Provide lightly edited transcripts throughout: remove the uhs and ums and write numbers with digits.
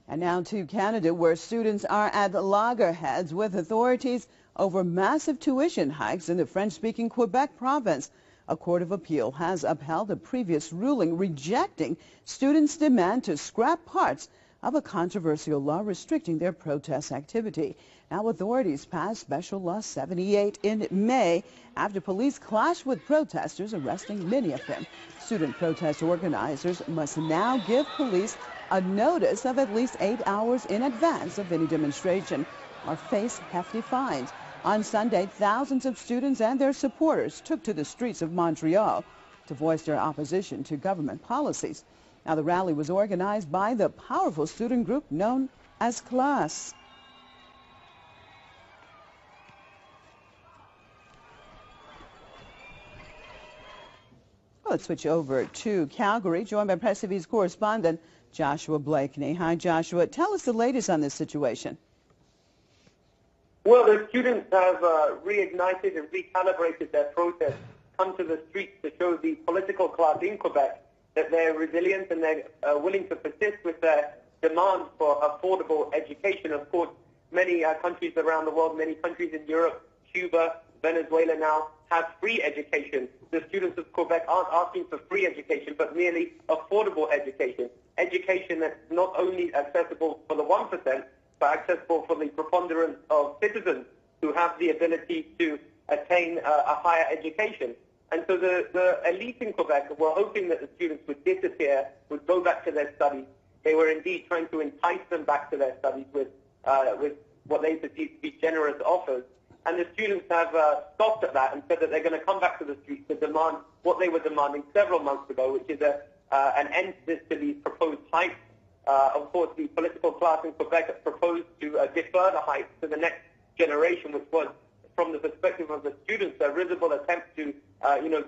And now to Canada, where students are at loggerheads with authorities over massive tuition hikes in the French-speaking Quebec province. A court of appeal has upheld a previous ruling rejecting students' demand to scrap parts of a controversial law restricting their protest activity. Now authorities passed Special Law 78 in May after police clashed with protesters, arresting many of them. Student protest organizers must now give police a notice of at least 8 hours in advance of any demonstration or face hefty fines. On Sunday, thousands of students and their supporters took to the streets of Montreal to voice their opposition to government policies. Now, the rally was organized by the powerful student group known as CLASS. Well, let's switch over to Calgary, joined by Press TV's correspondent Joshua Blakeney. Hi, Joshua. Tell us the latest on this situation. Well, the students have reignited and recalibrated their protest, come to the streets to show the political class in Quebec that they're resilient and they're willing to persist with their demands for affordable education. Of course, many countries around the world, many countries in Europe, Cuba, Venezuela now have free education. The students of Quebec aren't asking for free education, but merely affordable education. Education that's not only accessible for the 1%, but accessible for the preponderance of citizens who have the ability to attain a higher education. And so the elite in Quebec were hoping that the students would disappear, would go back to their studies. They were indeed trying to entice them back to their studies with what they perceive to be generous offers. And the students have scoffed at that and said that they're going to come back to the streets to demand what they were demanding several months ago, which is an end to these proposed hikes. Of course, the political class in Quebec has proposed to defer the hikes to the next generation, which was, from the perspective of the students, a risible attempt to,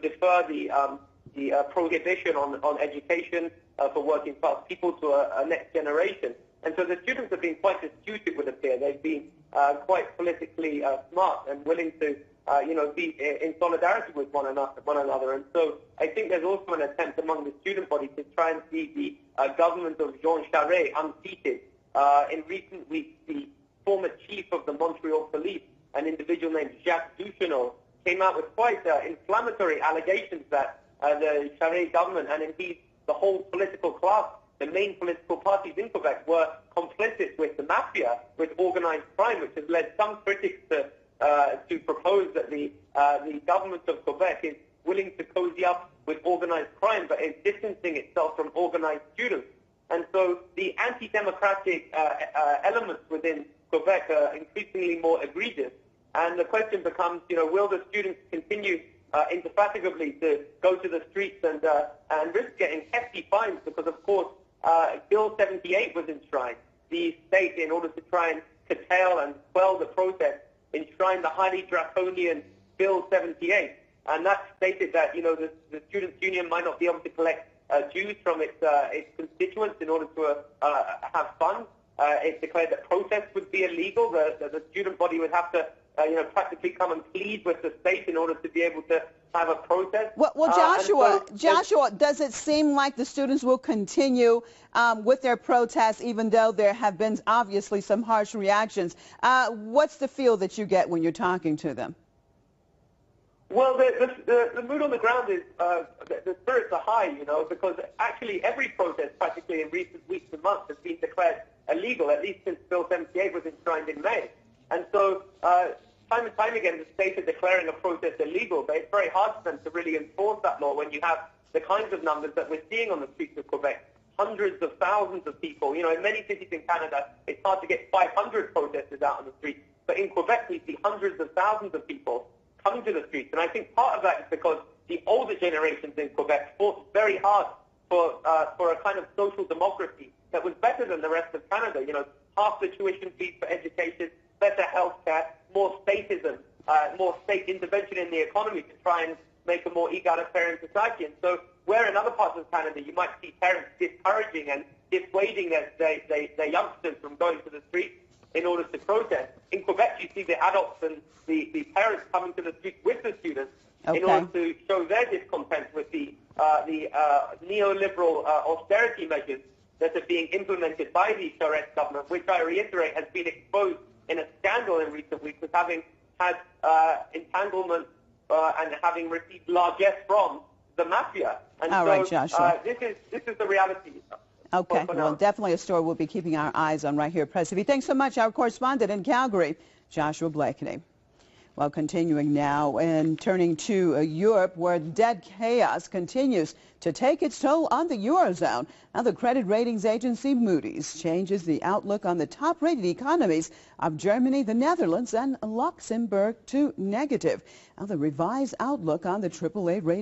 defer the prohibition on education for working class people to a next generation. And so the students have been quite astute, it would appear. They've been quite politically smart and willing to, be in solidarity with one another. And so I think there's also an attempt among the student body to try and see the government of Jean Charest unseated. In recent weeks, the former chief of the Montreal police, an individual named Jacques Ducheneau, came out with quite inflammatory allegations that the Charest government and indeed the whole political class, the main political parties in Quebec, were complicit with the Mafia, with organized crime, which has led some critics to propose that the government of Quebec is willing to cozy up with organized crime, but is distancing itself from organized students. And so the anti-democratic elements within Quebec are increasingly more egregious. And the question becomes, will the students continue indefatigably to go to the streets and risk getting hefty fines? Because, of course, Bill 78 was enshrined. The state, in order to try and curtail and quell the protest, enshrined the highly draconian Bill 78. And that stated that, the Students' Union might not be able to collect dues from its constituents in order to have funds. It declared that protests would be illegal. The student body would have to, practically come and plead with the state in order to be able to have a protest. Well, Joshua, does it seem like the students will continue with their protests, even though there have been obviously some harsh reactions? What's the feel that you get when you're talking to them? Well, the mood on the ground is, the spirits are high, because actually every protest practically in recent weeks and months has been declared illegal, at least since Bill 78 was enshrined in May. And so time and time again, the state is declaring a protest illegal, but it's very hard for them to really enforce that law when you have the kinds of numbers that we're seeing on the streets of Quebec. Hundreds of thousands of people. In many cities in Canada, it's hard to get 500 protesters out on the streets. But in Quebec, we see hundreds of thousands of people coming to the streets. And I think part of that is because the older generations in Quebec fought very hard for a kind of social democracy that was better than the rest of Canada. Half the tuition fees for education, better health care, more statism, more state intervention in the economy to try and make a more egalitarian society. And so where in other parts of Canada you might see parents discouraging and dissuading their youngsters from going to the streets in order to protest, in Quebec you see the adults and the parents coming to the streets with the students in order to show their discontent with the neoliberal austerity measures that are being implemented by the Charest government, which I reiterate has been exposed in a scandal in recent weeks as having had entanglement and having received largesse from the Mafia. And All right, Joshua. This is the reality. Okay, well, definitely a story we'll be keeping our eyes on right here at Press TV. Thanks so much, our correspondent in Calgary, Joshua Blakeney. Well, continuing now and turning to Europe, where debt chaos continues to take its toll on the Eurozone. Now, the credit ratings agency Moody's changes the outlook on the top-rated economies of Germany, the Netherlands, and Luxembourg to negative. Now, the revised outlook on the AAA rating